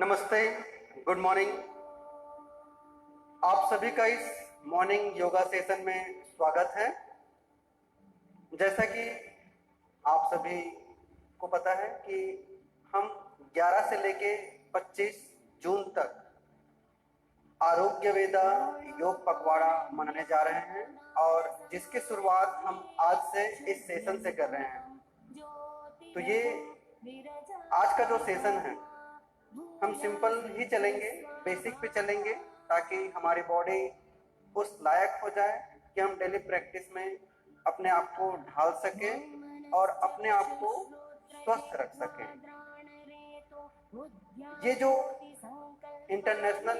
नमस्ते, good morning. आप सभी का इस मॉर्निंग योगा सेशन में स्वागत है। जैसा कि आप सभी को पता है कि हम 11 से लेके 25 जून तक आरोग्य वेदा योग पखवाड़ा मनाने जा रहे हैं और जिसकी शुरुआत हम आज से इस सेशन से कर रहे हैं। तो ये आज का जो सेशन है हम सिंपल ही चलेंगे, बेसिक पे चलेंगे ताकि हमारी बॉडी उस लायक हो जाए कि हम डेली प्रैक्टिस में अपने आप को ढाल सकें और अपने आप को स्वस्थ रख सकें। ये जो इंटरनेशनल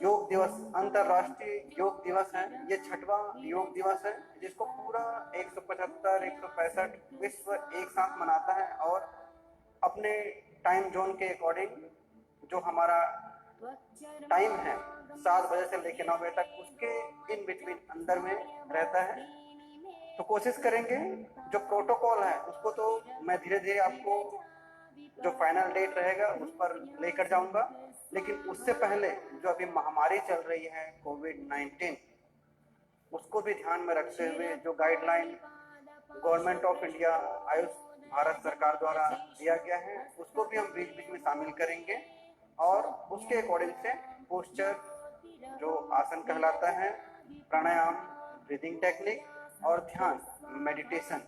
योग दिवस, अंतर्राष्ट्रीय योग दिवस है, ये 6वां योग दिवस है जिसको पूरा 175 165 विश्व एक साथ मनाता है और अपने टाइम जोन के अकॉर्डिंग जो हमारा टाइम है 7 बजे से लेकर 9 बजे तक, उसके इन बिटवीन अंदर में रहता है। तो कोशिश करेंगे, जो प्रोटोकॉल है उसको तो मैं धीरे धीरे आपको जो फाइनल डेट रहेगा उस पर लेकर जाऊंगा, लेकिन उससे पहले जो अभी महामारी चल रही है कोविड-19, उसको भी ध्यान में रखते हुए जो guideline government of India Ayush Bharat सरकार द्वारा दिया गया है उसको भी हम बीच बीच में शामिल करेंगे और उसके अकॉर्डिंग से पोस्चर जो आसन कहलाता है, प्राणायाम, ब्रीदिंग टेक्निक और ध्यान, मेडिटेशन,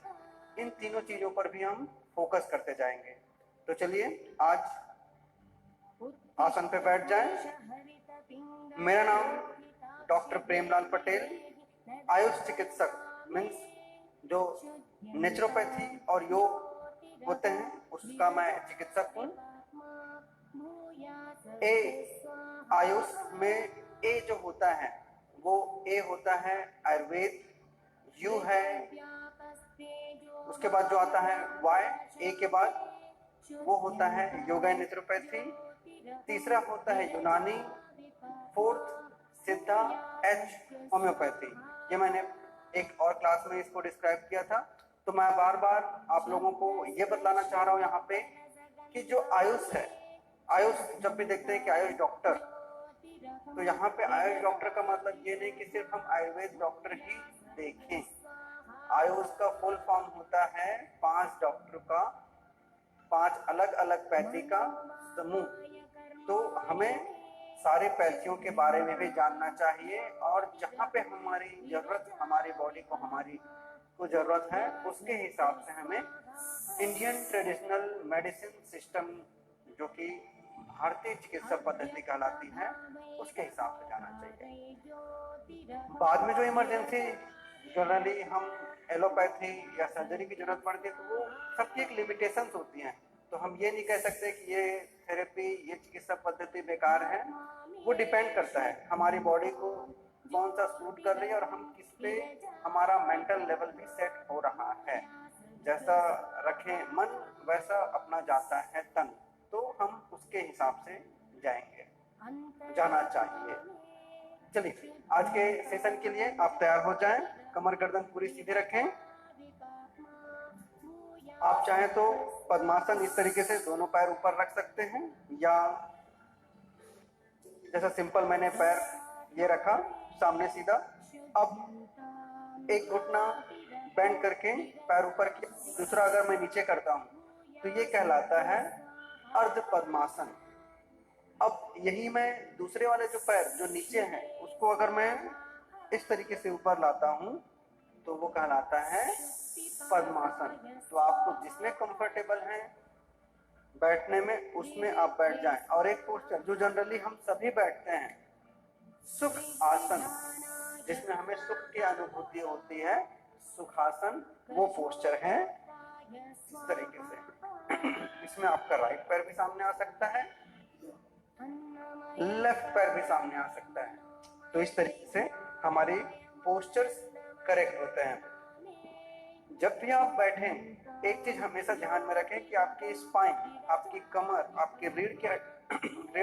इन तीनों चीजों पर भी हम फोकस करते जाएंगे। तो चलिए आज आसन पे बैठ जाएं। मेरा नाम डॉक्टर प्रेमलाल पटेल, आयुष चिकित्सक मीन्स जो नेचुरोपैथी और योग होते हैं उसका मैं चिकित्सक हूँ। ए आयुष में ए जो होता है वो ए होता है आयुर्वेद, यू है, उसके बाद जो आता है वाई, ए के बाद वो होता है योगा नेचुरोपैथी, तीसरा होता है यूनानी, फोर्थ सिद्धा, एच होम्योपैथी। ये मैंने एक और क्लास में इसको डिस्क्राइब किया था। तो मैं बार बार आप लोगों को ये बतलाना चाह रहा हूँ यहाँ पे कि जो आयुष है, आयुष जब भी देखते हैं कि आयुष डॉक्टर, तो यहाँ पे आयुष डॉक्टर का मतलब ये नहीं कि सिर्फ हम आयुर्वेद डॉक्टर ही देखें। आयुष का फुल फॉर्म होता है 5 डॉक्टर का, 5 अलग अलग पैथी का समूह। तो हमें सारे पैथियों के बारे में भी जानना चाहिए और जहाँ पे हमारी जरूरत, हमारी बॉडी को हमारी को जरूरत है उसके हिसाब से हमें इंडियन ट्रेडिशनल मेडिसिन सिस्टम जो कि भारतीय चिकित्सा पद्धति कहलाती है उसके हिसाब से जाना चाहिए। बाद में जो इमरजेंसी जनरली हम एलोपैथी या सर्जरी की जरूरत पड़ती है तो वो सबकी एक लिमिटेशंस होती हैं। तो हम ये नहीं कह सकते कि ये थेरेपी, ये चिकित्सा पद्धति बेकार है। वो डिपेंड करता है हमारी बॉडी को कौन सा सूट कर रही है और हम किस पे हमारा मेंटल लेवल भी सेट हो रहा है। जैसा रखें मन वैसा अपना जाता है तन, तो हम उसके हिसाब से जाएंगे, जाना चाहिए। चलिए आज के सेशन के लिए आप तैयार हो जाएं, कमर गर्दन पूरी सीधे रखें। आप चाहें तो पद्मासन इस तरीके से दोनों पैर ऊपर रख सकते हैं या जैसा सिंपल मैंने पैर ये रखा सामने सीधा। अब एक घुटना बेंड करके पैर ऊपर किया, दूसरा अगर मैं नीचे करता हूं तो ये कहलाता है अर्ध पद्मासन। अब यही मैं दूसरे वाले जो पैर जो नीचे हैं उसको अगर मैं इस तरीके से ऊपर लाता हूं तो वो कहलाता है पद्मासन। तो आपको जिसमें कंफर्टेबल है बैठने में उसमें आप बैठ जाएं। और एक पोस्चर जो जनरली हम सभी बैठते हैं, सुख आसन, जिसमें हमें सुख की अनुभूति होती है, सुखासन, वो पोस्चर है इस तरीके से। इसमें आपका राइट पैर भी सामने आ सकता है, लेफ्ट पैर भी सामने आ सकता है। तो इस तरीके से हमारी पोस्चर्स करेक्ट होते हैं। जब भी आप बैठें एक चीज हमेशा ध्यान में रखें कि आपकी स्पाइन, आपकी कमर, आपकी रीढ़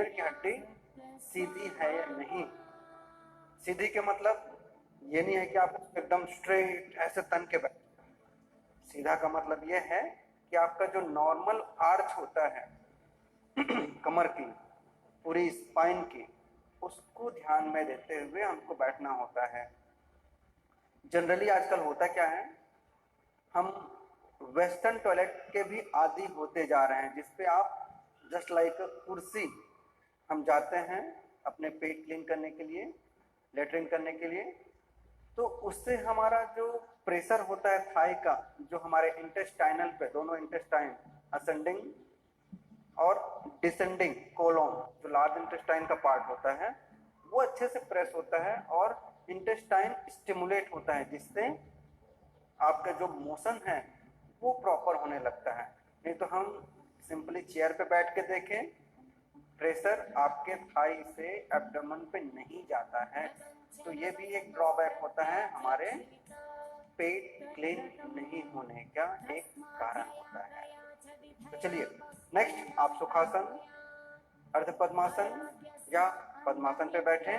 की हड्डी सीधी है या नहीं। सीधी के मतलब ये नहीं है कि आप एकदम स्ट्रेट ऐसे तन के बैठे। सीधा का मतलब ये है कि आपका जो नॉर्मल आर्च होता है कमर की, पूरी स्पाइन की, उसको ध्यान में देते हुए हमको बैठना होता है। जनरली आजकल होता क्या है, हम वेस्टर्न टॉयलेट के भी आदी होते जा रहे हैं, जिसपे आप जस्ट लाइक कुर्सी हम जाते हैं अपने पेट क्लीन करने के लिए, लेटरिन करने के लिए, तो उससे हमारा जो प्रेशर होता है थाई का, जो हमारे इंटेस्टाइनल पे, दोनों इंटेस्टाइन असेंडिंग और डिसेंडिंग कोलोन, जो लार्ज इंटेस्टाइन का पार्ट होता है, वो अच्छे से प्रेस होता है और इंटेस्टाइन स्टिमुलेट होता है, जिससे आपका जो मोशन है वो प्रॉपर होने लगता है। नहीं तो हम सिंपली चेयर पे बैठ के देखें, प्रेशर आपके थाई से एब्डोमेन पे नहीं जाता है, तो ये भी एक ड्रॉबैक होता है, हमारे पेट क्लीन नहीं होने का एक कारण होता है। तो चलिए नेक्स्ट, आप सुखासन, अर्ध पद्मासन या पद्मासन पे बैठे।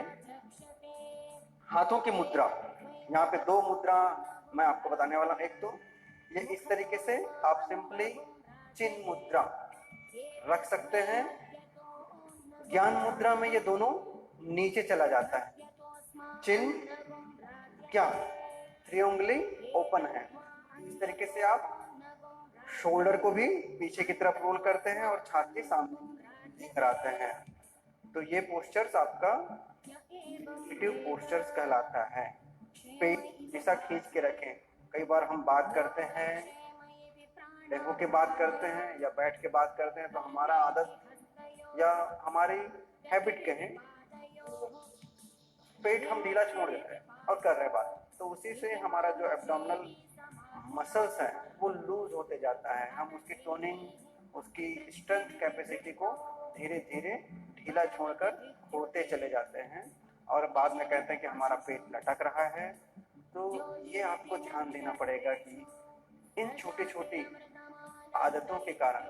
हाथों की मुद्रा, यहाँ पे दो मुद्रा मैं आपको बताने वाला हूँ। एक तो ये इस तरीके से आप सिंपली चिन्ह मुद्रा रख सकते हैं। ज्ञान मुद्रा में ये दोनों नीचे चला जाता है, चिन्ह ज्ञान, त्रिउंगली ओपन है। इस तरीके से आप शोल्डर को भी पीछे की तरफ रोल करते हैं और छाती सामने कराते हैं। तो ये पोस्चर्स आपका रिलेटिव पोस्चर्स कहलाता है। पेट ऐसा खींच के रखें। कई बार हम बात करते हैं, लेगों के बात करते हैं या बैठ के बात करते हैं, तो हमारा आदत या हमारी हैबिट कहें, पेट हम ढीला छोड़ देते हैं और कर रहे बात, तो उसी से हमारा जो एब्डोमिनल मसल्स हैं वो लूज होते जाता है। हम उसकी टोनिंग, उसकी स्ट्रेंथ कैपेसिटी को धीरे धीरे ढीला छोड़कर खोते चले जाते हैं और बाद में कहते हैं कि हमारा पेट लटक रहा है। तो ये आपको ध्यान देना पड़ेगा कि इन छोटी छोटी आदतों के कारण,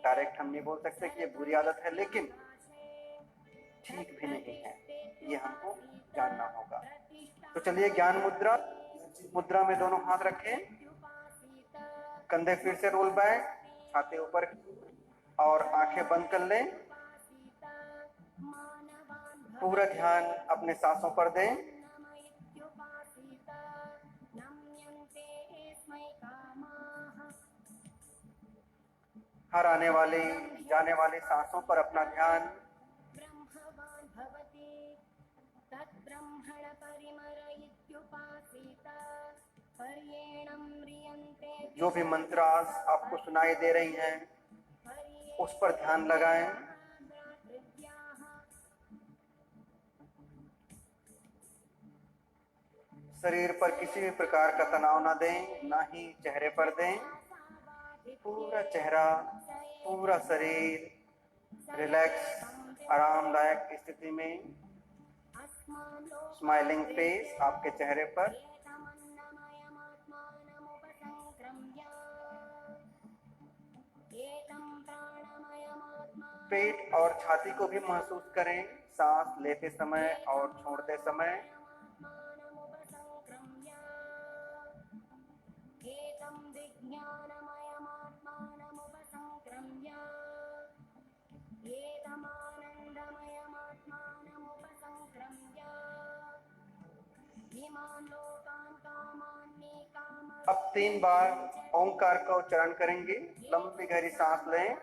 डायरेक्ट हम नहीं बोल सकते कि ये बुरी आदत है, लेकिन ठीक भी नहीं है, ये हमको जानना होगा। तो चलिए ज्ञान मुद्रा, मुद्रा में दोनों हाथ रखें, कंधे फिर से रोल बैक, छाती ऊपर और आंखें बंद कर लें। पूरा ध्यान अपने सांसों पर दें। हर आने वाली जाने वाली सांसों पर अपना ध्यान। जो भी मंत्रास आपको सुनाई दे रही हैं उस पर ध्यान लगाएं। शरीर पर किसी भी प्रकार का तनाव ना दें, ना ही चेहरे पर दें। पूरा चेहरा, पूरा शरीर रिलैक्स, आरामदायक स्थिति में, स्माइलिंग फेस आपके चेहरे पर। पेट और छाती को भी महसूस करें, सांस लेते समय और छोड़ते समय। अब 3 बार ओंकार का उच्चारण करेंगे। लंबी गहरी सांस लें।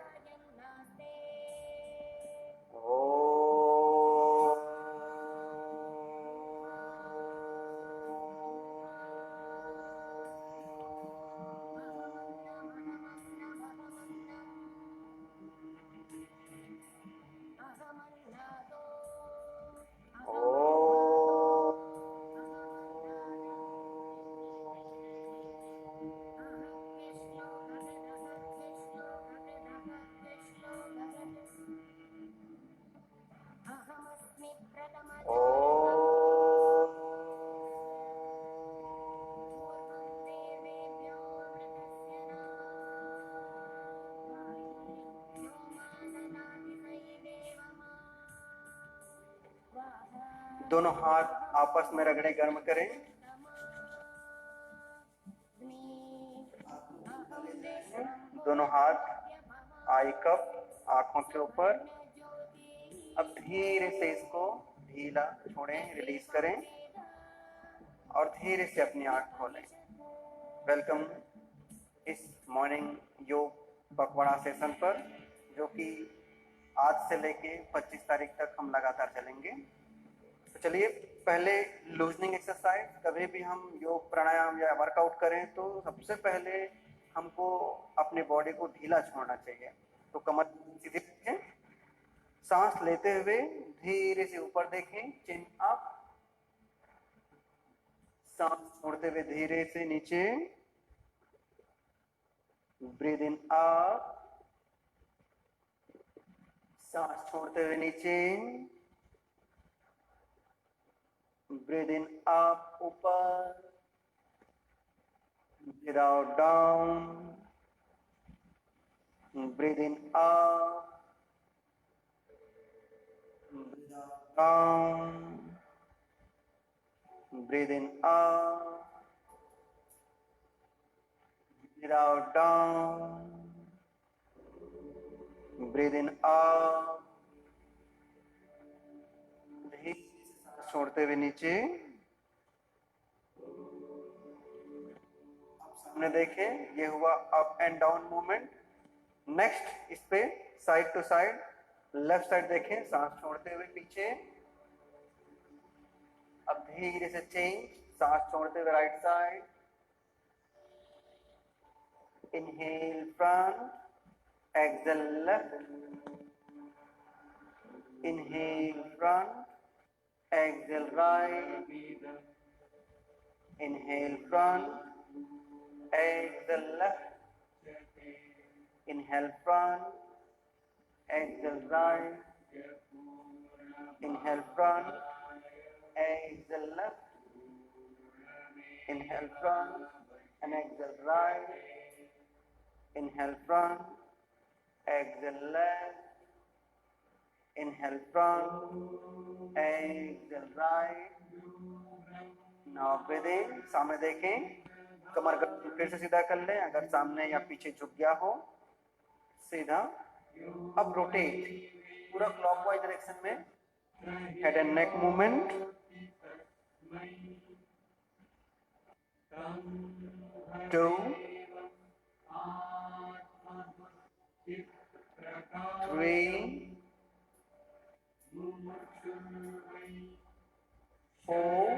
दोनों हाथ आपस में रगड़े, गर्म करें। दोनों हाथ आई कप आंखों के ऊपर। अब धीरे से इसको ढीला छोड़ें, रिलीज करें और धीरे से अपनी आंख खोलें। वेलकम इस मॉर्निंग योग पखवाड़ा सेशन पर, जो कि आज से लेके 25 तारीख तक हम लगातार चलेंगे। तो चलिए, पहले लूजनिंग एक्सरसाइज। कभी भी हम योग प्राणायाम या वर्कआउट करें तो सबसे पहले हमको अपनी बॉडी को ढीला छोड़ना चाहिए। तो कमर सीधी रखें, सांस लेते हुए धीरे से ऊपर देखें, चिन अप, सांस छोड़ते हुए धीरे से नीचे, ब्रीद इन अप, सांस छोड़ते हुए नीचे, ब्रीद इन अप ऊपर, breathe out down, breathe in up, breathe out down, breathe in up, breathe out down, breathe in up, धीरे से सांस छोड़ते हुए नीचे। अब सामने देखें, ये हुआ up and down movement. Next इस पे side to side, left side देखें, सांस छोड़ते हुए पीछे। अब धीरे से चेंज, सांस छोड़ते हुए right side, inhale front, exhale left, inhale front, exhale right, inhale front, exhale left, inhale front, exhale right, inhale front, exhale left, inhale front and exhale right, inhale front, exhale left, inhale front, exhale right. Now breathe in, सामने देखें, कमर फिर से सीधा कर लें, अगर सामने या पीछे झुक गया हो सीधा। अब रोटेट पूरा क्लॉकवाइज डायरेक्शन में, हेड एंड नेक मूवमेंट। 2 3 4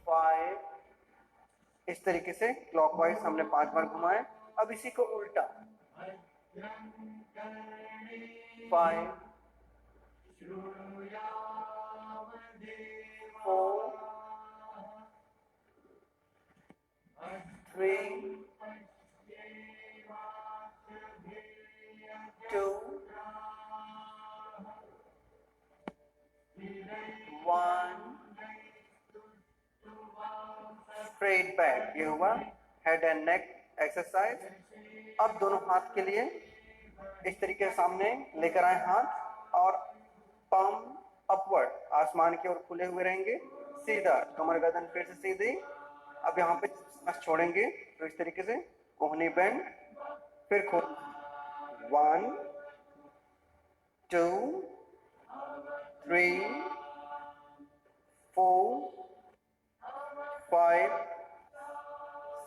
5। इस तरीके से क्लॉकवाइज हमने 5 बार घुमाए। अब इसी को उल्टा, 5 4 3 2 1। Straight back. ये हुआ हेड एंड नेक एक्सरसाइज। अब दोनों हाथ के लिए इस तरीके से सामने लेकर आए हाथ, और पाम अपवर्ड आसमान की ओर खुले हुए रहेंगे, सीधा कमर गर्दन फिर से सीधी। अब यहाँ पे सांस छोड़ेंगे तो इस तरीके से कोहनी बेंड, फिर खोल, 1 2 3 4 5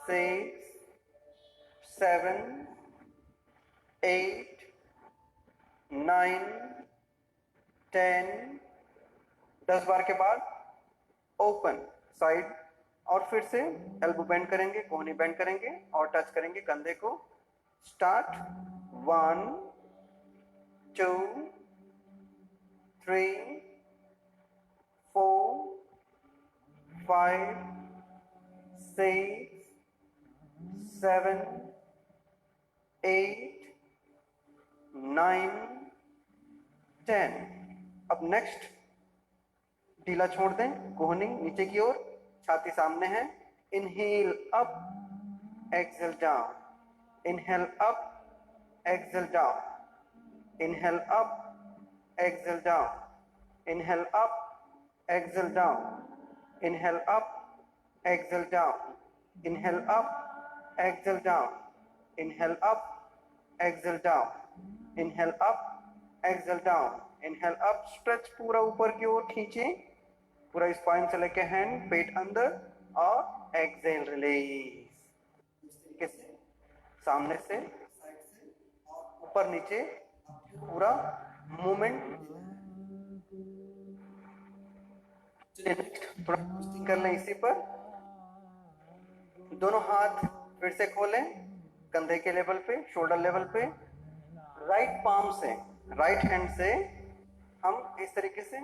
6 7 8 9 10। 10 बार के बाद ओपन साइड, और फिर से एल्बो बेंड करेंगे, कोहनी बेंड करेंगे और टच करेंगे कंधे को। स्टार्ट, 1 2 3 4 5 6 7 8 9 10। अब नेक्स्ट ढीला छोड़ दें, कोहनी नीचे की ओर, छाती सामने है। Inhale up, exhale down, inhale up, exhale down, inhale up, exhale down, inhale up, exhale down, inhale up, exhale down, inhale up, exhale down, inhale up, exhale down, inhale up, exhale down, inhale up, stretch पूरा ऊपर की ओर खींचे, पूरा spine से लेके hand पेट अंदर और Excel release. इस तरीके से सामने से ऊपर नीचे पूरा मूवमेंट। थोड़ा कर लें इसी पर। दोनों हाथ फिर से खोलें कंधे के लेवल पे, शोल्डर लेवल पे। राइट पाम से, राइट हैंड से हम इस तरीके से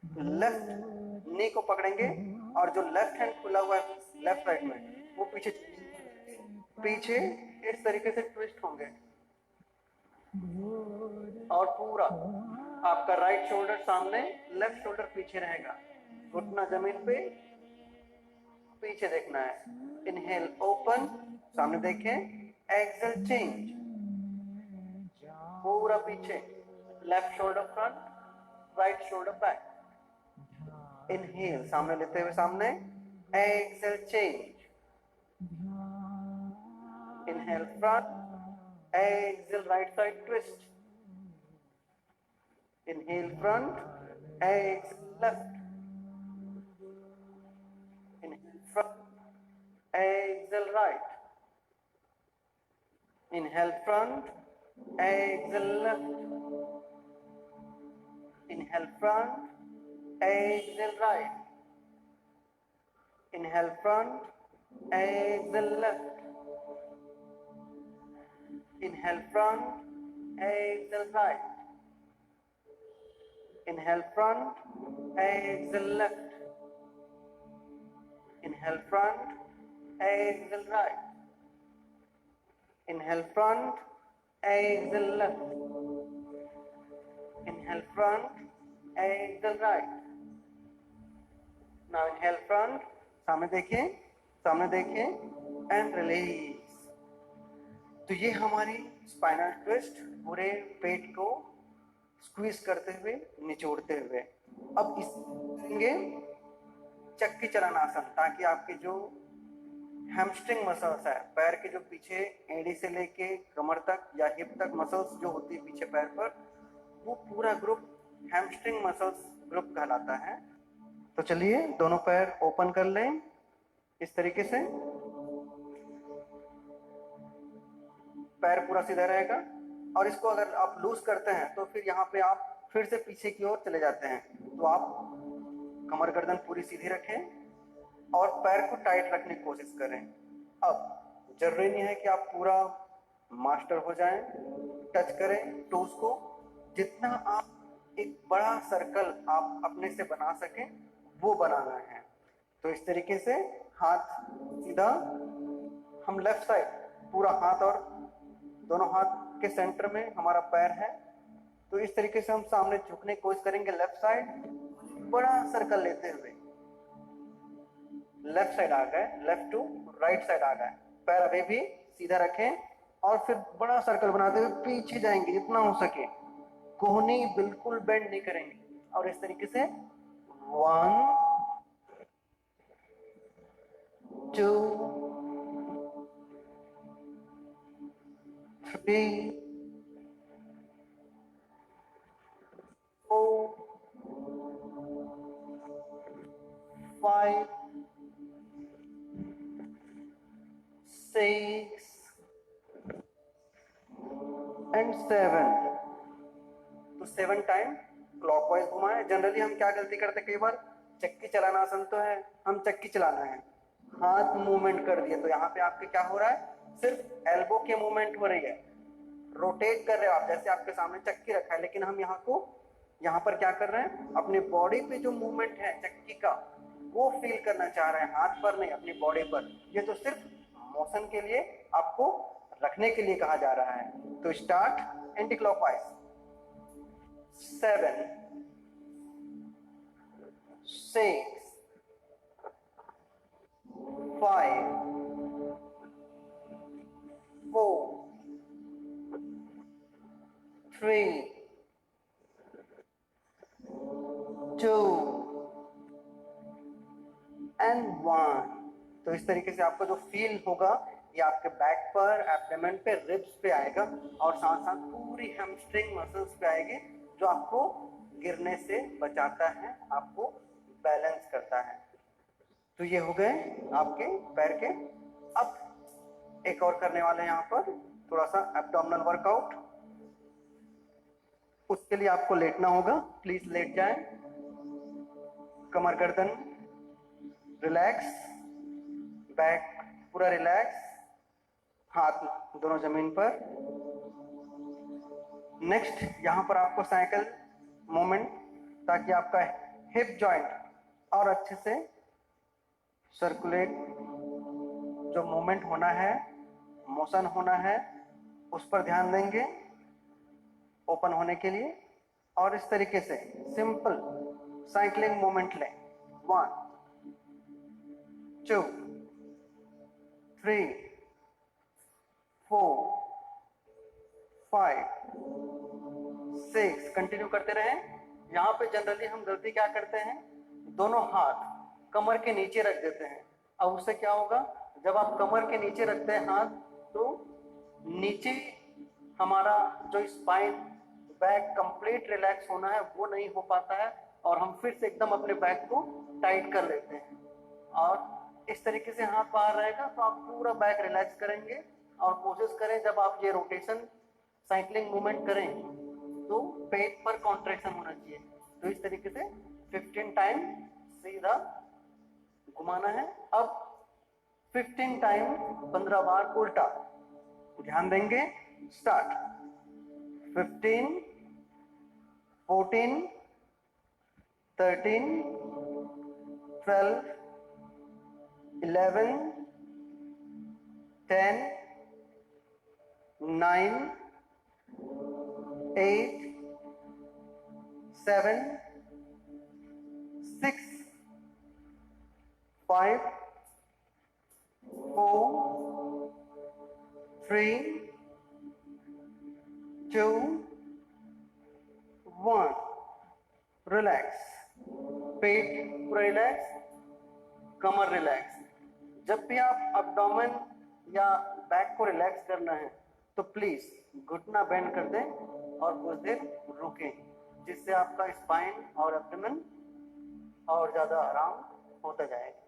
लेफ्ट नी को पकड़ेंगे और जो लेफ्ट हैंड खुला हुआ है लेफ्ट साइड में वो पीछे पीछे इस तरीके से ट्विस्ट होंगे और पूरा आपका राइट शोल्डर सामने, लेफ्ट शोल्डर पीछे रहेगा। घुटना जमीन पे, पीछे देखना है। इनहेल ओपन, सामने देखें, एक्सेल चेंज, पूरा पीछे, left shoulder front, right shoulder back. Inhale सामने लेते हुए सामने, exhale change, inhale front, exhale right side twist, inhale front, exhale left, inhale front, exhale right, inhale front, exhale left, inhale front, exhale right, inhale front, exhale left, inhale front, exhale right, inhale front, exhale left, inhale front, exhale right, inhale front, exhale left, inhale front, exhale right. Now inhale front, सामने देखिए, सामने देखिए and release. तो ये हमारी spinal twist पूरे पेट को squeeze करते हुए, निचोड़ते हुए। अब इस करेंगे चक्की चलन आसन, ताकि आपके जो हैमस्ट्रिंग मसल्स है, पैर के जो पीछे एड़ी से लेके कमर तक या हिप तक मसल्स जो होती है पीछे पैर पर, वो पूरा ग्रुप हैमस्ट्रिंग मसल्स ग्रुप कहलाता है। तो चलिए दोनों पैर ओपन कर लें इस तरीके से, पैर पूरा सीधा रहेगा। और इसको अगर आप लूज करते हैं तो फिर यहाँ पे आप फिर से पीछे की ओर चले जाते हैं। तो आप कमर गर्दन पूरी सीधी रखें और पैर को टाइट रखने की कोशिश करें। अब जरूरी नहीं है कि आप पूरा मास्टर हो जाएं, टच करें टोज को। जितना आप एक बड़ा सर्कल आप अपने से बना सकें वो बनाना है। तो इस तरीके से हाथ सीधा, हम लेफ्ट साइड पूरा हाथ और दोनों हाथ के सेंटर में हमारा पैर है। तो इस तरीके से हम सामने झुकने की कोशिश करेंगे लेफ्ट साइड, बड़ा सर्कल लेते हुए लेफ्ट साइड आ गए, लेफ्ट टू राइट साइड आ गए। पैर अभी भी सीधा रखें और फिर बड़ा सर्कल बनाते हुए पीछे जाएंगे जितना हो सके, कोहनी बिल्कुल बेंड नहीं करेंगे। और इस तरीके से 1 2 3 4 5 6 and 7। तो 7 टाइम क्लॉकवाइज घुमाएं। जनरली हम क्या गलती करते हैं, कई बार चक्की चलाना आसन तो है, हम चक्की चलाना है, हाथ मूवमेंट कर दिए, तो यहाँ पे आपके क्या हो रहा है, सिर्फ एल्बो के मूवमेंट हो रही है, रोटेट कर रहे हो आप, जैसे आपके सामने चक्की रखा है। लेकिन हम यहाँ पर क्या कर रहे हैं, अपने बॉडी पे जो मूवमेंट है चक्की का वो फील करना चाह रहे हैं, हाथ पर नहीं, अपनी बॉडी पर। ये तो सिर्फ मोशन के लिए आपको रखने के लिए कहा जा रहा है। तो स्टार्ट एंटी क्लॉकवाइज, 7 6 5 4 3 2 and 1। तो इस तरीके से आपको जो फील होगा ये आपके बैक पर, एब्डोमेन पे, रिब्स पे आएगा और साथ साथ पूरी हैमस्ट्रिंग मसल्स पे आएगी, जो आपको गिरने से बचाता है, आपको बैलेंस करता है। तो ये हो गए आपके पैर के। अब एक और करने वाले हैं यहाँ पर थोड़ा सा एब्डोमिनल वर्कआउट। उसके लिए आपको लेटना होगा, प्लीज लेट जाएं। कमर गर्दन रिलैक्स, बैक पूरा रिलैक्स, हाथ दोनों जमीन पर। नेक्स्ट यहाँ पर आपको साइकिल मूवमेंट, ताकि आपका हिप जॉइंट और अच्छे से सर्कुलेट, जो मूवमेंट होना है, मोशन होना है, उस पर ध्यान देंगे ओपन होने के लिए। और इस तरीके से सिंपल साइक्लिंग मूवमेंट लें। 1 2 3 4 5 6 कंटिन्यू करते रहें। यहाँ पे जनरली हम गलती क्या करते हैं, दोनों हाथ कमर के नीचे रख देते हैं। अब उससे क्या होगा, जब आप कमर के नीचे रखते हैं हाथ, तो नीचे हमारा जो स्पाइन, बैक कंप्लीट रिलैक्स होना है वो नहीं हो पाता है, और हम फिर से एकदम अपने बैक को टाइट कर लेते हैं। और इस तरीके से हाथ बाहर रहेगा तो आप पूरा बैक रिलैक्स करेंगे। और कोशिश करें जब आप ये रोटेशन साइक्लिंग मूवमेंट करें तो पेट पर कॉन्ट्रैक्शन होना चाहिए। तो इस तरीके से 15 टाइम सीधा घुमाना है। अब 15 टाइम 15 बार उल्टा, ध्यान देंगे। स्टार्ट। 15 14 13 12 11 10 9 8 7 6 5 4 3 2 1। रिलैक्स, पेट पूरा रिलैक्स, कमर रिलैक्स। जब भी आप अब्डोमेन या बैक को रिलैक्स करना है तो प्लीज घुटना बेंड कर दें और कुछ देर रुकें, जिससे आपका स्पाइन और एब्डोमेन और ज्यादा आराम होता जाएगा।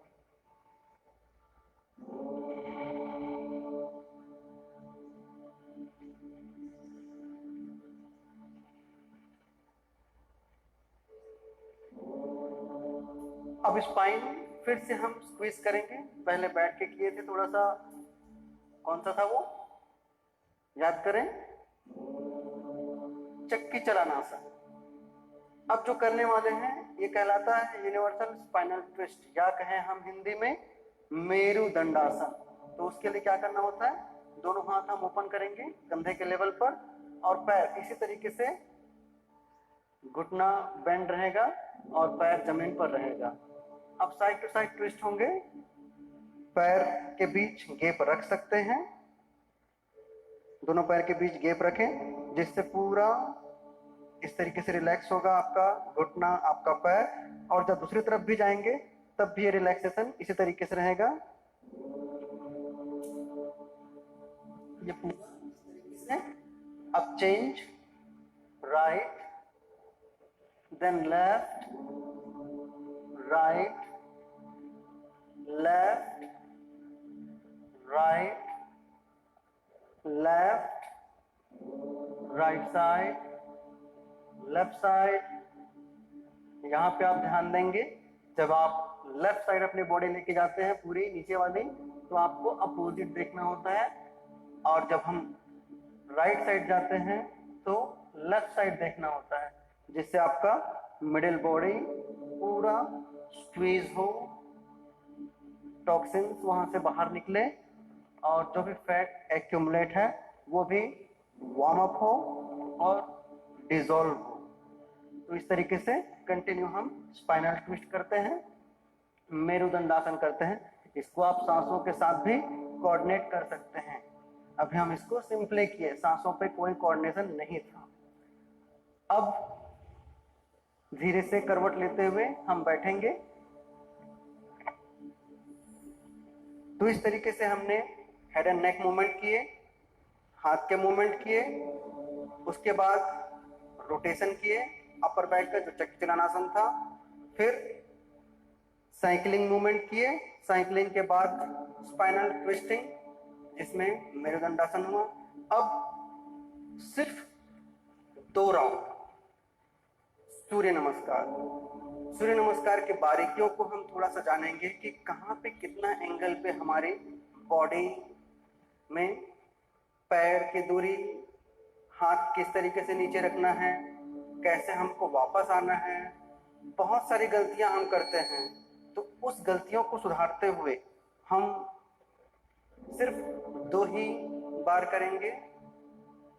अब स्पाइन फिर से हम स्क्वीज करेंगे। पहले बैठ के किए थे, थोड़ा सा कौन सा था वो याद करें, चक्की चलाना आसन। अब जो करने वाले हैं ये कहलाता है यूनिवर्सल स्पाइनल ट्विस्ट, या कहें हम हिंदी में मेरुदंडासन। तो उसके लिए क्या करना होता है, दोनों हाथ हम ओपन करेंगे कंधे के लेवल पर, और पैर इसी तरीके से घुटना बेंड रहेगा और पैर जमीन पर रहेगा। अब साइड टू साइड ट्विस्ट होंगे, पैर के बीच गैप रख सकते हैं, दोनों पैर के बीच गैप रखें, जिससे पूरा इस तरीके से रिलैक्स होगा आपका घुटना, आपका पैर। और जब दूसरी तरफ भी जाएंगे तब भी ये रिलैक्सेशन इसी तरीके से रहेगा। ये पूरा इस तरीके से। अब change, right then left, right left, right left, right side, left side. यहाँ पे आप ध्यान देंगे, जब आप लेफ्ट साइड अपनी बॉडी लेके जाते हैं पूरी नीचे वाली, तो आपको अपोजिट देखना होता है, और जब हम राइट साइड जाते हैं तो लेफ्ट साइड देखना होता है, जिससे आपका मिडिल बॉडी पूरा स्क्वीज हो, टॉक्सिन्स वहां से बाहर निकले, और जो भी फैट एक्यूमुलेट है वो भी वार्म अप हो और डिसॉल्व हो। तो इस तरीके से कंटिन्यू हम स्पाइनल ट्विस्ट करते हैं, मेरुदंडासन करते हैं। इसको आप सांसों के साथ भी कोऑर्डिनेट कर सकते हैं। अभी हम इसको सिंपली किए, सांसों पे कोई कोऑर्डिनेशन नहीं था। अब धीरे से करवट लेते हुए हम बैठेंगे। तो इस तरीके से हमने हेड एंड नेक मूवमेंट किए, हाथ के मूवमेंट किए, उसके बाद रोटेशन किए अपर बैक का जो चक्की चलनासन था, फिर साइकिलिंग मूवमेंट किए, साइकिलिंग के बाद स्पाइनल ट्विस्टिंग जिसमें मेरुदंडासन हुआ। अब सिर्फ 2 राउंड सूर्य नमस्कार। सूर्य नमस्कार के बारीकियों को हम थोड़ा सा जानेंगे कि कहाँ पे कितना एंगल पे हमारी बॉडी में पैर की दूरी, हाथ किस तरीके से नीचे रखना है, कैसे हमको वापस आना है। बहुत सारी गलतियां हम करते हैं, तो उस गलतियों को सुधारते हुए हम सिर्फ 2 ही बार करेंगे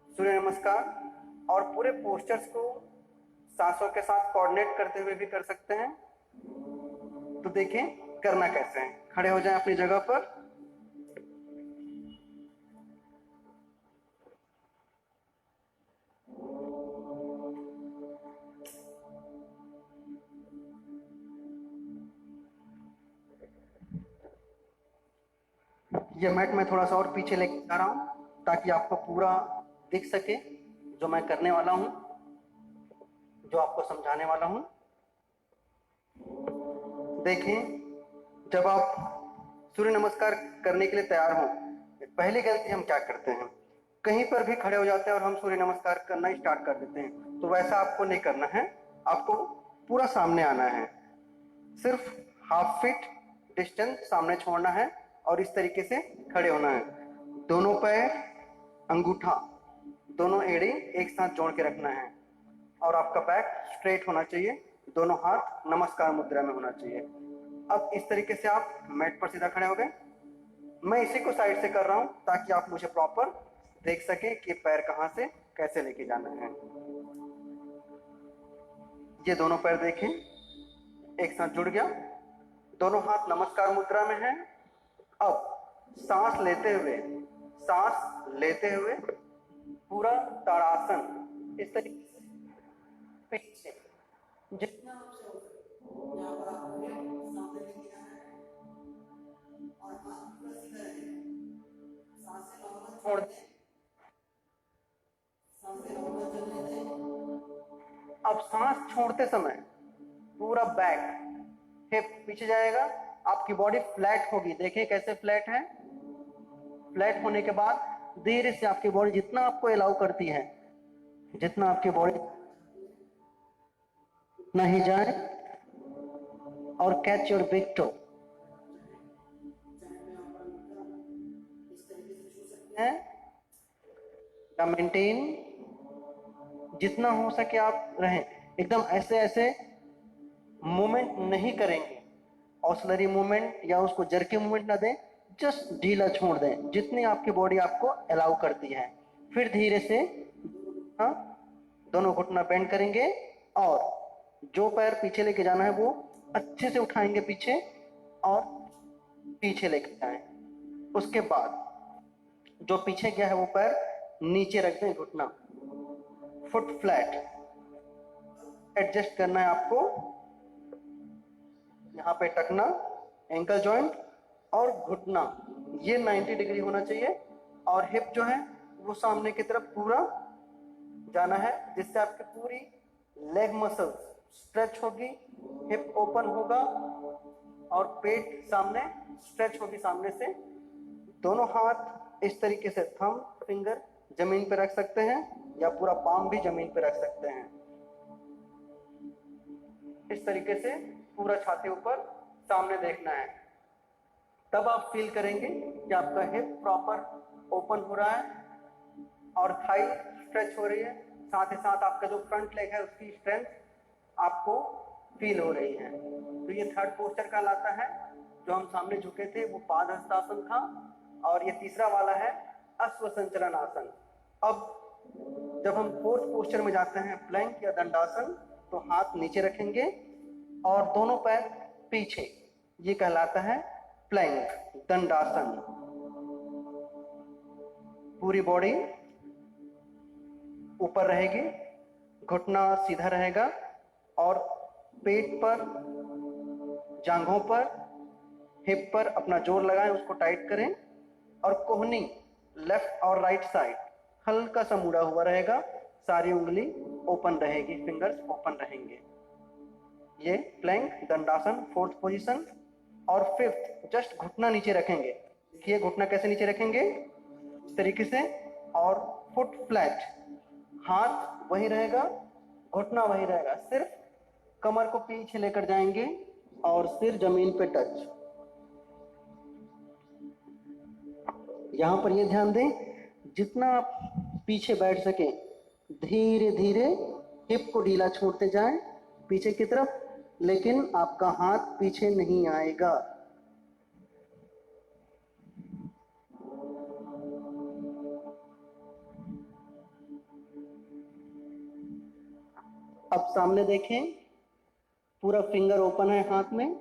सूर्य नमस्कार, और पूरे पोस्चर्स को सांसों के साथ कोऑर्डिनेट करते हुए भी कर सकते हैं। तो देखें करना कैसे है। खड़े हो जाएं अपनी जगह पर। ये मैट मैं थोड़ा सा और पीछे लेके जा रहा हूं ताकि आपको पूरा दिख सके जो मैं करने वाला हूं, जो आपको समझाने वाला हूं। देखें, जब आप सूर्य नमस्कार करने के लिए तैयार हो, पहली गलती हम क्या करते हैं, कहीं पर भी खड़े हो जाते हैं और हम सूर्य नमस्कार करना स्टार्ट कर देते हैं। तो वैसा आपको नहीं करना है, आपको पूरा सामने आना है, सिर्फ हाफ फीट डिस्टेंस सामने छोड़ना है और इस तरीके से खड़े होना है। दोनों पैर, अंगूठा, दोनों एड़ी एक साथ जोड़ के रखना है और आपका बैक स्ट्रेट होना चाहिए, दोनों हाथ नमस्कार मुद्रा में होना चाहिए। अब इस तरीके से आप मैट पर सीधा खड़े हो गए। मैं इसी को साइड से कर रहा हूं ताकि आप मुझे प्रॉपर देख सकें कि पैर कहां से कैसे लेके जाना है। ये दोनों पैर देखें, एक साथ जुड़ गया, दोनों हाथ नमस्कार मुद्रा में है। अब सांस लेते हुए पूरा ताड़ासन इस तरीके से पीछे जितना यहाँ पर आपको सामने लेके जाना है और हाथ पूरा सीधा रहे, सांसें नॉर्मल छोड़ दें, सांसें नॉर्मल चलने दें। अब सांस छोड़ते समय पूरा बैक हिप पीछे जाएगा, आपकी बॉडी फ्लैट होगी। देखिए कैसे फ्लैट है। फ्लैट होने के बाद धीरे से आपकी बॉडी जितना आपको अलाउ करती है, जितना आपकी बॉडी उतना ही जाए और catch your big toe. Maintain जितना हो सके आप रहें, एकदम ऐसे ऐसे मूवमेंट नहीं करेंगे, ऑसलरी मूवमेंट या उसको जर्की मूवमेंट ना दें, जस्ट ढीला छोड़ दें जितनी आपकी बॉडी आपको अलाउ करती है। फिर धीरे से दोनों घुटना बेंड करेंगे और जो पैर पीछे लेके जाना है वो अच्छे से उठाएंगे पीछे और पीछे लेके जाएं। उसके बाद जो पीछे गया है वो पैर नीचे रख दें, घुटना फुट फ्लैट। एडजस्ट करना है आपको, यहाँ पे टकना, एंकल जॉइंट और घुटना ये 90 डिग्री होना चाहिए और हिप जो है वो सामने की तरफ पूरा जाना है, जिससे आपकी पूरी लेग मसल्स स्ट्रेच होगी, हिप ओपन होगा और पेट सामने स्ट्रेच होगी सामने से। दोनों हाथ इस तरीके से थंब फिंगर जमीन पे रख सकते हैं या पूरा पाम भी जमीन पे रख सकते हैं। इस तरीके से पूरा छाती ऊपर सामने देखना है। तब आप फील करेंगे कि आपका हिप प्रॉपर ओपन हो रहा है और थाई स्ट्रेच हो रही है, साथ ही साथ आपका जो फ्रंट लेग है उसकी स्ट्रेंथ आपको फील हो रही है। तो ये थर्ड पोस्चर कहलाता है। जो हम सामने झुके थे वो पाद हस्तासन था और ये तीसरा वाला है अश्व संचलन आसन। अब जब हम फोर्थ पोस्चर में जाते हैं प्लैंक या दंडासन, तो हाथ नीचे रखेंगे और दोनों पैर पीछे, ये कहलाता है प्लैंक दंडासन। पूरी बॉडी ऊपर रहेगी, घुटना सीधा रहेगा और पेट पर, जांघों पर, हिप पर अपना जोर लगाएं, उसको टाइट करें और कोहनी लेफ्ट और राइट साइड हल्का सा मुड़ा हुआ रहेगा, सारी उंगली ओपन रहेगी, फिंगर्स ओपन रहेंगे। ये प्लैंक दंडासन 4th पोजीशन। और 5th जस्ट घुटना नीचे रखेंगे। देखिए घुटना कैसे नीचे रखेंगे, इस तरीके से, और फुट फ्लैट, हाथ वही रहेगा, घुटना वही रहेगा, सिर्फ कमर को पीछे लेकर जाएंगे और सिर जमीन पे टच। यहां पर ये ध्यान दें, जितना आप पीछे बैठ सके धीरे धीरे हिप को ढीला छोड़ते जाएं पीछे की तरफ, लेकिन आपका हाथ पीछे नहीं आएगा। अब सामने देखें, पूरा फिंगर ओपन है हाथ में,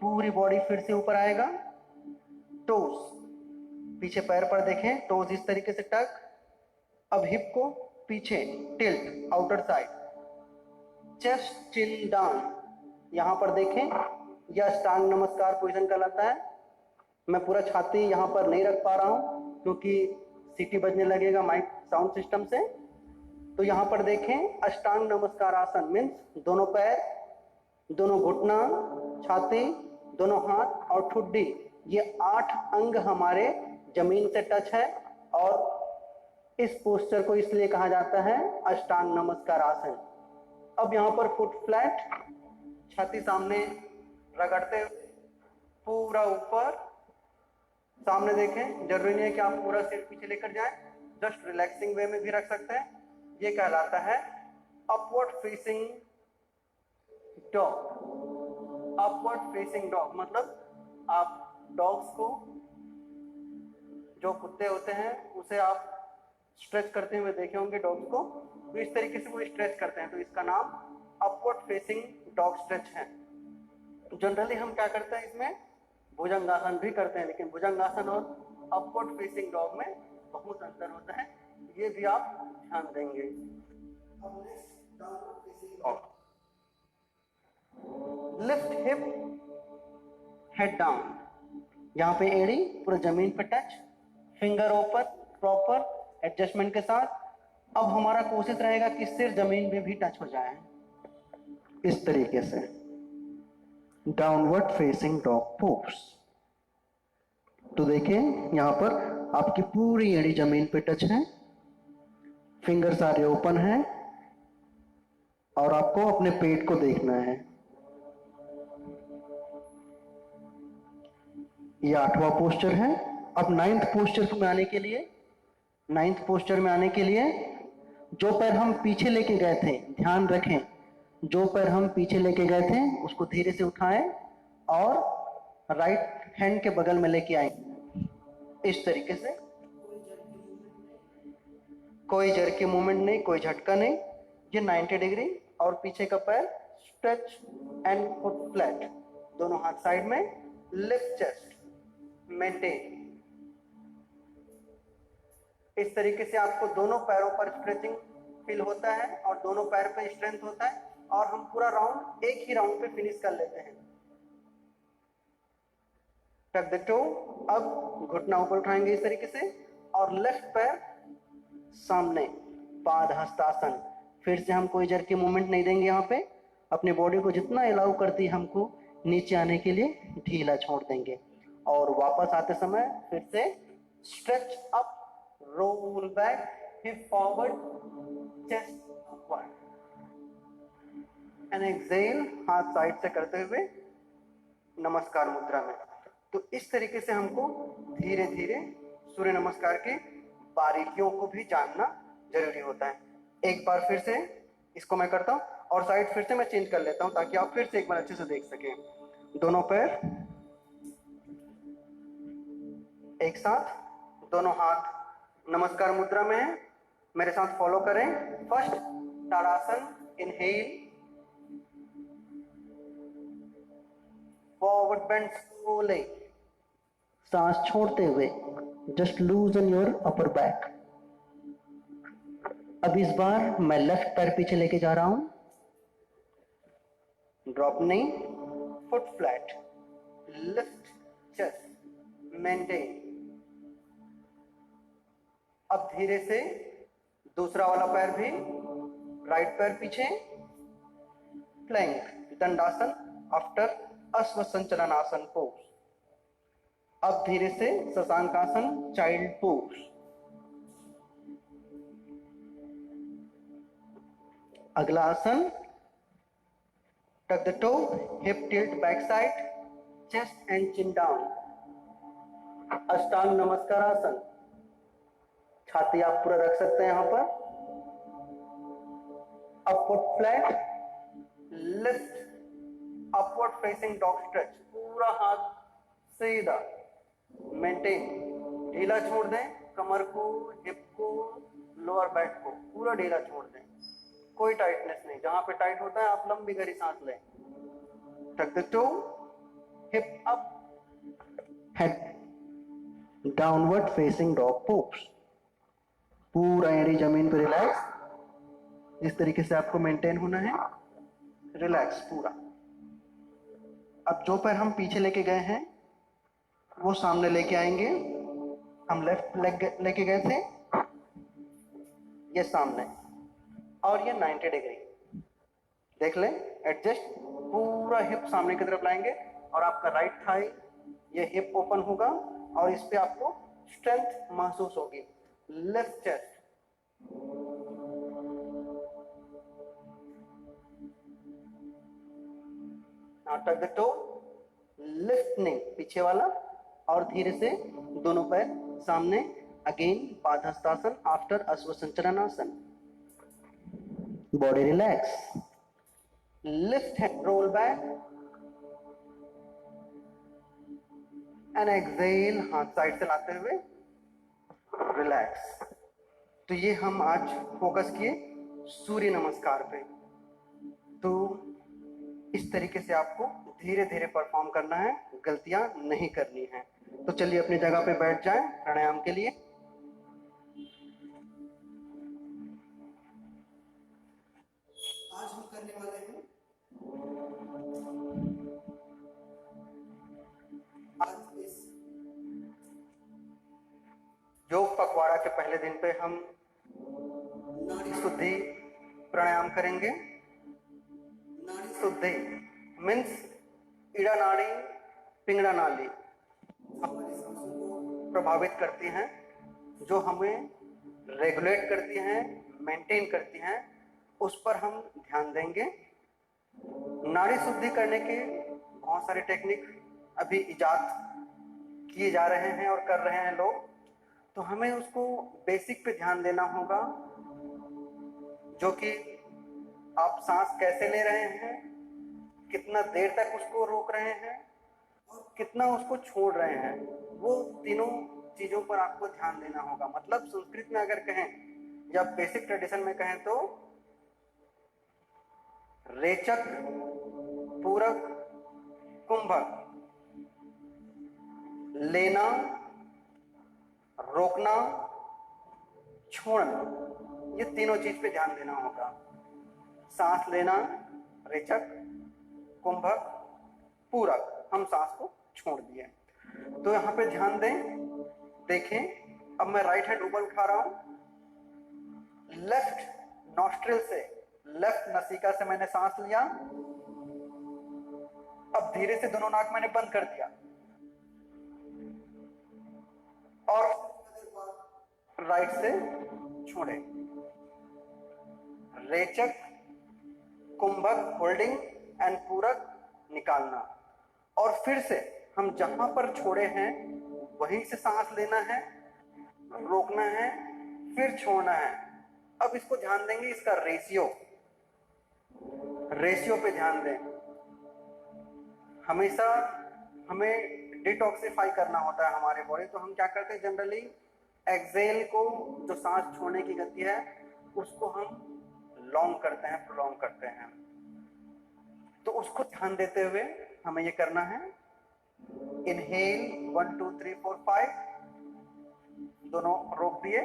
पूरी बॉडी फिर से ऊपर आएगा। टोज पीछे पैर पर देखें, टोज इस तरीके से टक। अब हिप को पीछे टिल्ट आउटर साइड, चेस्ट चिन डाउन। यहां पर देखें, यह अष्टांग नमस्कार पोजीशन कहलाता है। मैं पूरा छाती यहां पर नहीं रख पा रहा हूं क्योंकि सीटी बजने लगेगा माइक साउंड सिस्टम से। तो यहां पर देखें, अष्टांग नमस्कार आसन मीन्स दोनों पैर, दोनों घुटना, छाती, दोनों हाथ और ठुड्डी, ये 8 अंग हमारे जमीन से टच है। और इस पोस्चर को इसलिए कहा जाता है अष्टांग नमस्कार आसन। अब यहां पर फुट फ्लैट, छाती सामने रगड़ते पूरा ऊपर सामने देखें। जरूरी नहीं है कि आप पूरा सिर पीछे लेकर जाएं, जस्ट रिलैक्सिंग वे में भी रख सकते हैं। ये कहलाता है upward facing dog. Upward facing dog मतलब आप डॉग्स को, जो कुत्ते होते हैं उसे आप स्ट्रेच करते हुए देखे होंगे डॉग्स को, तो इस तरीके से वो स्ट्रेच करते हैं, तो इसका नाम अपवर्ड फेसिंग डॉग स्ट्रेच है। जनरली हम क्या करते हैं, इसमें भुजंगासन भी करते हैं, लेकिन भुजंगासन और अपवर्ड फेसिंग डॉग में बहुत अंतर होता है, ये भी आप ध्यान देंगे। लिफ्ट हिप हेड डाउन, यहाँ पे एड़ी पूरा जमीन पे touch, finger open proper adjustment के साथ। अब हमारा कोशिश रहेगा कि सिर जमीन में भी टच हो जाए, इस तरीके से डाउनवर्ड फेसिंग डॉग पोज। तो देखें यहां पर आपकी पूरी एड़ी जमीन पे टच है, फिंगर सारे ओपन है और आपको अपने पेट को देखना है। ये 8वां पोस्चर है। अब 9th पोस्चर में आने के लिए, 9th पोस्चर में आने के लिए जो पैर हम पीछे लेके गए थे, ध्यान रखें, जो पैर हम पीछे लेके गए थे उसको धीरे से उठाएं और राइट हैंड के बगल में लेके आए, इस तरीके से। कोई जर्की मूवमेंट नहीं, कोई झटका नहीं, ये 90 डिग्री। और पीछे का पैर स्ट्रेच एंड फुट फ्लैट, दोनों हाथ साइड में, लिफ्ट चेस्ट मेंटेन। इस तरीके से आपको दोनों पैरों पर स्ट्रेचिंग फील होता है और दोनों पैर पे स्ट्रेंथ होता है, और हम पूरा राउंड एक ही राउंड पे फिनिश कर लेते हैं। टक द टो। अब घुटना ऊपर उठाएंगे इस तरीके से, और लेफ्ट पैर सामने, पाद हस्तासन। फिर से हम कोई जर्की मूवमेंट नहीं देंगे, यहाँ पे अपनी बॉडी को जितना अलाउ करती है हमको नीचे आने के लिए ढीला छोड़ देंगे, और वापस आते समय फिर से stretch up, roll back, hip forward, chest upward and exhale, हाथ साइड से करते हुए नमस्कार मुद्रा में। तो इस तरीके से हमको धीरे धीरे सूर्य नमस्कार के बारीकियों को भी जानना जरूरी होता है। एक बार फिर से इसको मैं करता हूँ और साइड फिर से मैं चेंज कर लेता हूँ ताकि आप फिर से एक बार अच्छे से देख सकें। दोनों पैर एक साथ, दोनों हाथ नमस्कार मुद्रा में है, मेरे साथ फॉलो करें। फर्स्ट ताड़ासन, इनहेल, फॉरवर्ड बेंड स्लोली, सांस छोड़ते हुए जस्ट लूजन योर अपर बैक। अब इस बार मैं लेफ्ट पैर पीछे लेके जा रहा हूं, ड्रॉप नहीं, foot flat, lift chest maintain, अब धीरे से दूसरा वाला पैर भी, राइट पैर पीछे, प्लैंक दंडासन आफ्टर अश्व संचलनासन पोज। अब धीरे से शशांकासन चाइल्ड पोज। अगला आसन टक the toe, hip tilt back side, chest and chin down. अष्टांग नमस्कार आसन, छाती आप पूरा रख सकते हैं यहां पर। Upward flat, lift upward facing dog stretch, पूरा हाथ सीधा मेंटेन, ढीला छोड़ दें कमर को, हिप को, लोअर बैक को पूरा ढीला छोड़ दें, कोई टाइटनेस नहीं। जहां पे टाइट होता है आप लंबी गहरी सांस लें। टक the toe, hip up, head downward facing dog pose. पूरा एड़ी जमीन पे रिलैक्स, इस तरीके से आपको मेंटेन होना है, रिलैक्स पूरा। अब जो पैर हम पीछे लेके गए हैं वो सामने लेके आएंगे। हम लेफ्ट लेग लेके गए थे, ये सामने, और ये 90 डिग्री देख लें, एडजस्ट, पूरा हिप सामने की तरफ लाएंगे और आपका राइट थाई ये हिप ओपन होगा और इस पे आपको स्ट्रेंथ महसूस होगी। लेफ्ट चेस्ट, टक द टो, लिफ्ट नी पीछे वाला, और धीरे से दोनों पैर सामने, again Padahastasana after Ashwa Sanchalanasana. Body relax, lift hand roll back and exhale, हाथ साइड से लाते हुए रिलैक्स। तो ये हम आज फोकस किए सूर्य नमस्कार पे। तो इस तरीके से आपको धीरे धीरे परफॉर्म करना है, गलतियां नहीं करनी है। तो चलिए अपनी जगह पे बैठ जाएं प्राणायाम के लिए। आज हम करने वाले हैं आज इस योग पखवाड़ा के पहले दिन पे हम नाड़ी शुद्धि प्राणायाम करेंगे। नाड़ी शुद्धि मीन्स ईड़ा नाड़ी, पिंगला नाड़ी हमारी सांसों को प्रभावित करती हैं, जो हमें रेगुलेट करती हैं, मेंटेन करती हैं, उस पर हम ध्यान देंगे। नाड़ी शुद्धि करने के बहुत सारे टेक्निक अभी इजाद किए जा रहे हैं और कर रहे हैं लोग, तो हमें उसको बेसिक पे ध्यान देना होगा, जो कि आप सांस कैसे ले रहे हैं, कितना देर तक उसको रोक रहे हैं और कितना उसको छोड़ रहे हैं, वो तीनों चीजों पर आपको ध्यान देना होगा। मतलब संस्कृत में अगर कहें या बेसिक ट्रेडिशन में कहें तो रेचक, पूरक, कुंभक, लेना, रोकना, छोड़ना, ये तीनों चीज पे ध्यान देना होगा। सांस लेना रेचक, कुंभक, पूरक, हम सांस को छोड़ दिए। तो यहां पे ध्यान दें, देखें। अब मैं राइट हैंड ऊपर उठा रहा हूं, लेफ्ट नॉस्ट्रिल से, लेफ्ट नसिका से मैंने सांस लिया। अब धीरे से दोनों नाक मैंने बंद कर दिया और राइट से छोड़े। रेचक, कुंभक होल्डिंग एंड पूरक निकालना, और फिर से हम जहां पर छोड़े हैं वहीं से सांस लेना है, रोकना है, फिर छोड़ना है। अब इसको ध्यान देंगे, इसका रेशियो पे ध्यान दें। हमेशा हमें डिटॉक्सिफाई करना होता है हमारे बॉडी, तो हम क्या करते हैं जनरली, एक्सेल को, जो सांस छोड़ने की गति है, उसको हम लॉन्ग करते हैं, प्रोलॉन्ग करते हैं। तो उसको ध्यान देते हुए हमें ये करना है। इनहेल 1 2 3 4 5, दोनों रोक दिए,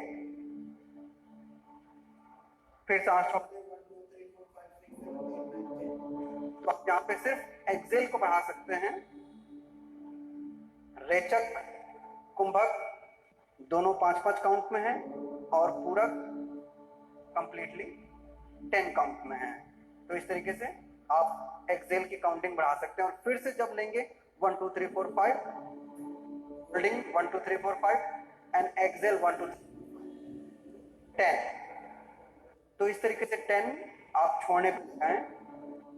फिर सांस छोड़ दिए 1 2 3 4 5 6 7 8 9 10। तो आप यहाँ पे सिर्फ एक्सेल को बढ़ा सकते हैं। रेचक, कुंभक दोनों 5-5 काउंट में है, और पूरक कंप्लीटली 10 काउंट में है। तो इस तरीके से आप एक्सेल की काउंटिंग बढ़ा सकते हैं। और फिर से जब लेंगे 1 2 3 4 5, होल्डिंग 1 2 3 4 5 एंड एक्सेल 1 2 10। तो इस तरीके से 10 आप छोड़ने पे हैं।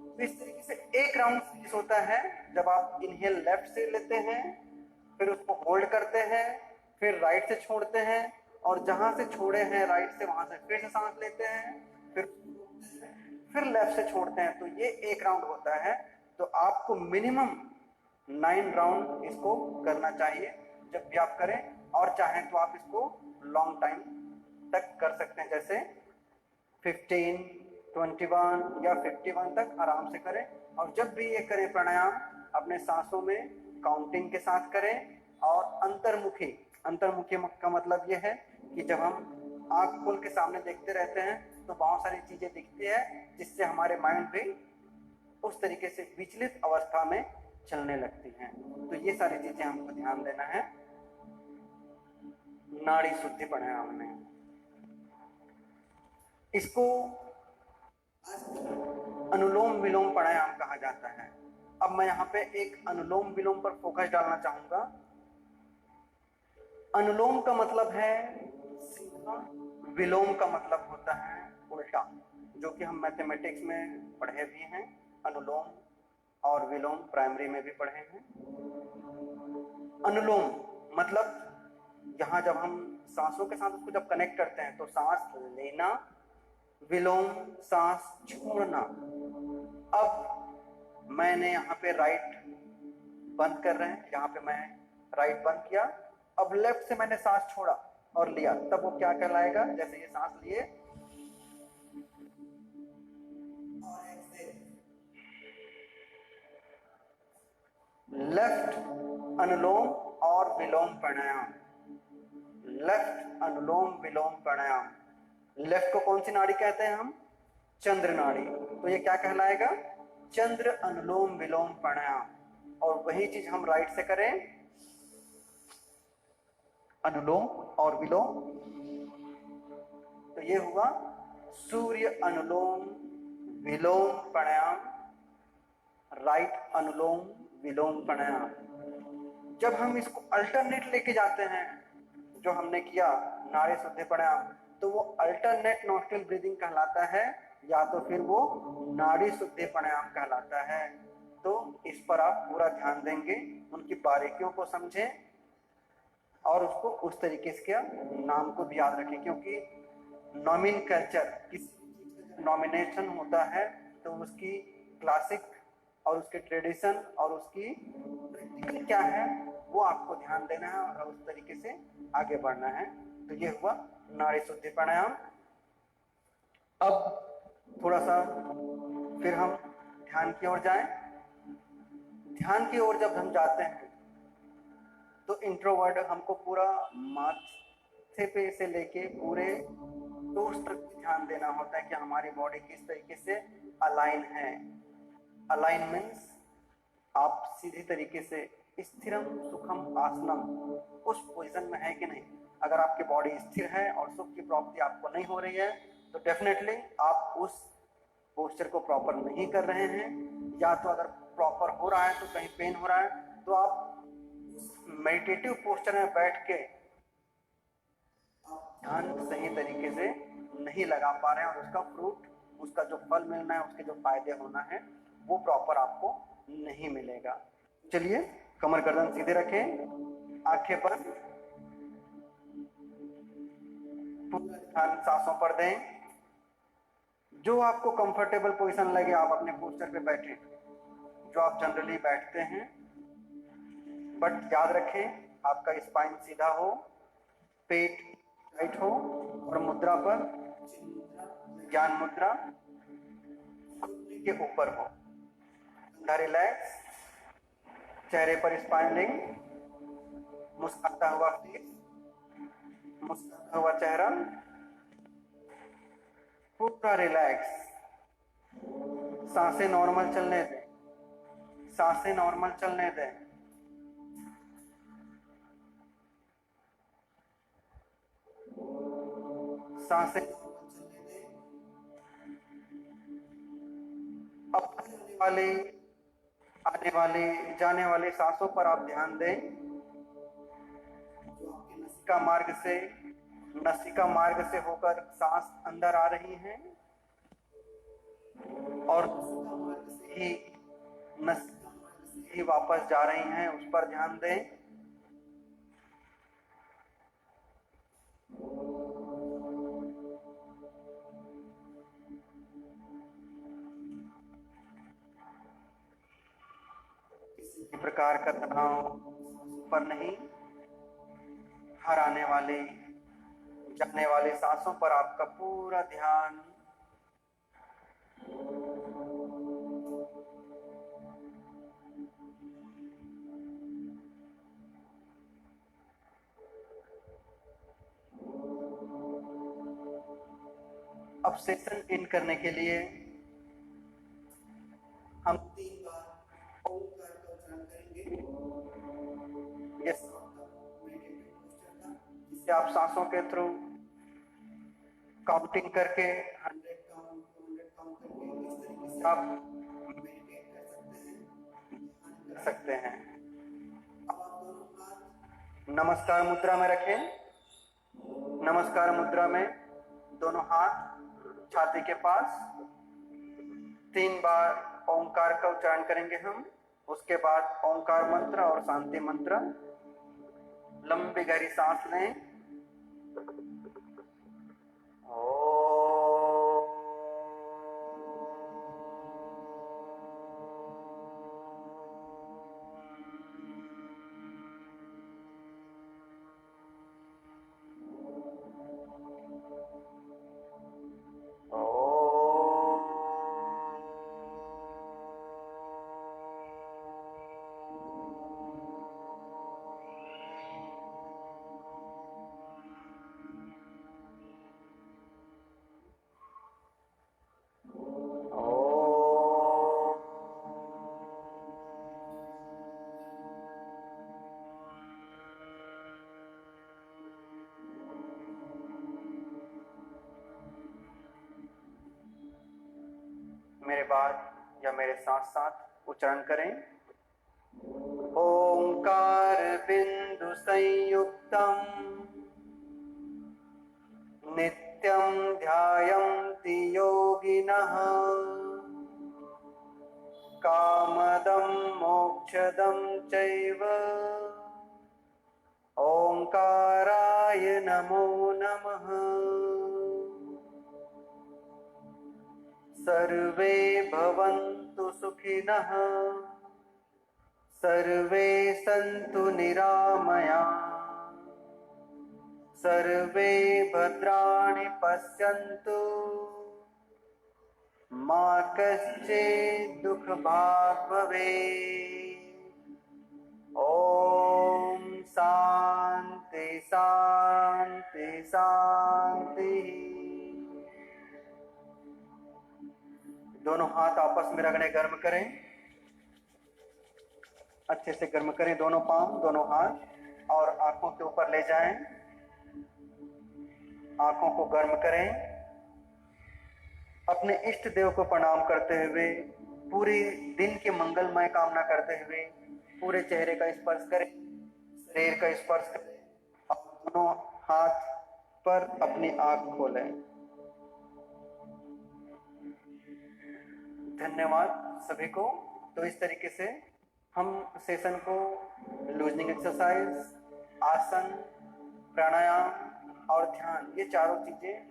तो इस तरीके से एक राउंड फिनिश होता है जब आप इनहेल लेफ्ट से लेते हैं, फिर उसको होल्ड करते हैं, फिर राइट से छोड़ते हैं, और जहां से छोड़े हैं राइट से वहां से फिर से सांस लेते हैं, फिर लेफ्ट से छोड़ते हैं। तो ये एक राउंड होता है। तो आपको मिनिमम 9 राउंड इसको करना चाहिए जब भी आप करें, और चाहें तो आप इसको लॉन्ग टाइम तक कर सकते हैं, जैसे 15, 21 या 51 तक आराम से करें। और जब भी ये करें प्राणायाम, अपने सांसों में काउंटिंग के साथ करें। और अंतर्मुखी का मतलब ये है कि जब हम आंख खोल के सामने देखते रहते हैं तो बहुत सारी चीजें दिखती है, जिससे हमारे माइंड भी उस तरीके से विचलित अवस्था में चलने लगती हैं। तो ये सारी चीजें हमको ध्यान देना है नाड़ी शुद्धि प्राणायाम में। इसको अनुलोम विलोम प्राणायाम कहा जाता है। अब मैं यहाँ पे एक अनुलोम विलोम पर फोकस डालना चाहूंगा। अनुलोम का मतलब है सीधा, विलोम का मतलब होता है उल्टा, जो कि हम मैथमेटिक्स में पढ़े भी हैं। अनुलोम और विलोम प्राइमरी में भी पढ़े हैं। अनुलोम मतलब यहाँ जब हम सांसों के साथ उसको जब कनेक्ट करते हैं तो सांस लेना, विलोम सांस छोड़ना। अब मैंने यहाँ पे राइट बंद कर रहे हैं, यहाँ पे मैं राइट बंद किया, अब लेफ्ट से मैंने सांस छोड़ा और लिया, तब वो क्या कहलाएगा? जैसे ये सांस लिए और एक्सेल, लेफ्ट अनुलोम और विलोम प्राणायाम। लेफ्ट अनुलोम विलोम प्राणायाम। लेफ्ट को कौन सी नाड़ी कहते हैं हम? चंद्र नाड़ी। तो ये क्या कहलाएगा? चंद्र अनुलोम विलोम प्राणायाम। और वही चीज हम राइट से करें, अनुलोम और विलोम, तो ये हुआ सूर्य अनुलोम विलोम प्राणायाम, राइट अनुलोम विलोम प्राणायाम। जब हम इसको अल्टरनेट लेके जाते हैं, जो हमने किया नाड़ी शुद्धि प्राणायाम, तो वो अल्टरनेट नोस्ट्रिल ब्रीदिंग कहलाता है, या तो फिर वो नाड़ी शुद्धि प्राणायाम कहलाता है। तो इस पर आप पूरा ध्यान देंगे, उनकी बारीकियों को समझें और उसको उस तरीके से क्या नाम को भी याद रखें। क्योंकि नॉमिन कल्चर, किसी नॉमिनेशन होता है तो उसकी क्लासिक और उसके ट्रेडिशन और उसकी प्रैक्टिकल क्या है वो आपको ध्यान देना है और उस तरीके से आगे बढ़ना है। तो ये हुआ नाड़ी शुद्धि प्राणायाम। अब थोड़ा सा फिर हम ध्यान की ओर जाएं। ध्यान की ओर जब हम जाते हैं तो इंट्रोवर्ट हमको पूरा माथे पे से लेके पूरे टोस तक ध्यान देना होता है कि हमारी बॉडी किस तरीके से अलाइन है। अलाइन मीन्स आप सीधी तरीके से स्थिरम सुखम आसनम उस पोजीशन में है कि नहीं। अगर आपकी बॉडी स्थिर है और सुख की प्राप्ति आपको नहीं हो रही है तो डेफिनेटली आप उस पोस्चर को प्रॉपर नहीं कर रहे हैं, या तो अगर प्रॉपर हो रहा है तो कहीं पेन हो रहा है, तो आप मेडिटेटिव पोस्चर में बैठ के ध्यान सही तरीके से नहीं लगा पा रहे हैं और उसका फ्रूट, उसका जो फल मिलना है, उसके जो फायदे होना है वो प्रॉपर आपको नहीं मिलेगा। चलिए कमर गर्दन सीधे रखें, आंखें बंद, पूरा ध्यान सांसों पर दें। जो आपको कंफर्टेबल पोजीशन लगे आप अपने पोस्चर पे बैठें, जो आप जनरली बैठते हैं, बट याद रखें आपका स्पाइन सीधा हो, पेट टाइट हो और मुद्रा पर ज्ञान मुद्रा के ऊपर हो। रिलैक्स, चेहरे पर स्माइलिंग, मुस्कुराता हुआ फेस, मुस्कुराता हुआ चेहरा, पूरा रिलैक्स। सांसें नॉर्मल चलने दें, सांसें नॉर्मल चलने दें। सांसें अब आने वाले जाने वाले सांसों पर आप ध्यान दें। नासिका मार्ग से होकर सांस अंदर आ रही हैं और ही वापस जा रही हैं, उस पर ध्यान दें। किसी प्रकार का तनाव पर नहीं, हर आने वाले जाने वाले सांसों पर आपका पूरा ध्यान। अब सेशन इन करने के लिए हम 3 बार ओंकार का उच्चारण करेंगे। यस, जिसे आप सांसों के थ्रू काउंटिंग करके 100 काउंट 200 काउंट करके इस तरीके से आप मेडिटेट कर सकते हैं। अब आप दोनों हाथ नमस्कार मुद्रा में रखें। नमस्कार मुद्रा में दोनों हाथ छाती के पास 3 बार ओंकार का उच्चारण करेंगे हम। उसके बाद ओंकार मंत्र और शांति मंत्र। लंबी गहरी सांस लें। मेरे बाद या मेरे साथ साथ उच्चारण करें। ओंकार बिंदु संयुक्तम नित्यं ध्यायन्ति योगिनः कामदं मोक्षदं चैव ओंकाराय नमो नमः। सर्वे भवन्तु सुखिनः सर्वे सन्तु निरामयाः सर्वे भद्राणि पश्यन्तु मा कश्चित् दुःखभाग् भवेत्। ॐ शान्ति शान्ति शान्तिः। दोनों हाथ आपस में रगड़े गर्म करें, अच्छे से गर्म करें दोनों पांव, दोनों हाथ, और आंखों के ऊपर ले जाएं। आंखों को गर्म करें। अपने इष्ट देव को प्रणाम करते हुए, पूरे दिन की मंगलमय कामना करते हुए पूरे चेहरे का स्पर्श करें, शरीर का स्पर्श करें और दोनों हाथ पर अपनी आंख खोलें। धन्यवाद सभी को। तो इस तरीके से हम सेशन को लूजनिंग एक्सरसाइज, आसन, प्राणायाम और ध्यान, ये चारों चीजें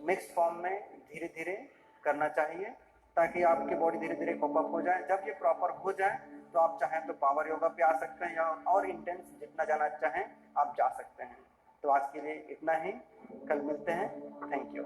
मिक्स फॉर्म में धीरे धीरे करना चाहिए ताकि आपकी बॉडी धीरे धीरे कोप अप हो जाए। जब ये प्रॉपर हो जाए तो आप चाहें तो पावर योगा पे आ सकते हैं या और इंटेंस जितना जाना चाहें आप जा सकते हैं। तो आज के लिए इतना ही, कल मिलते हैं। Thank you.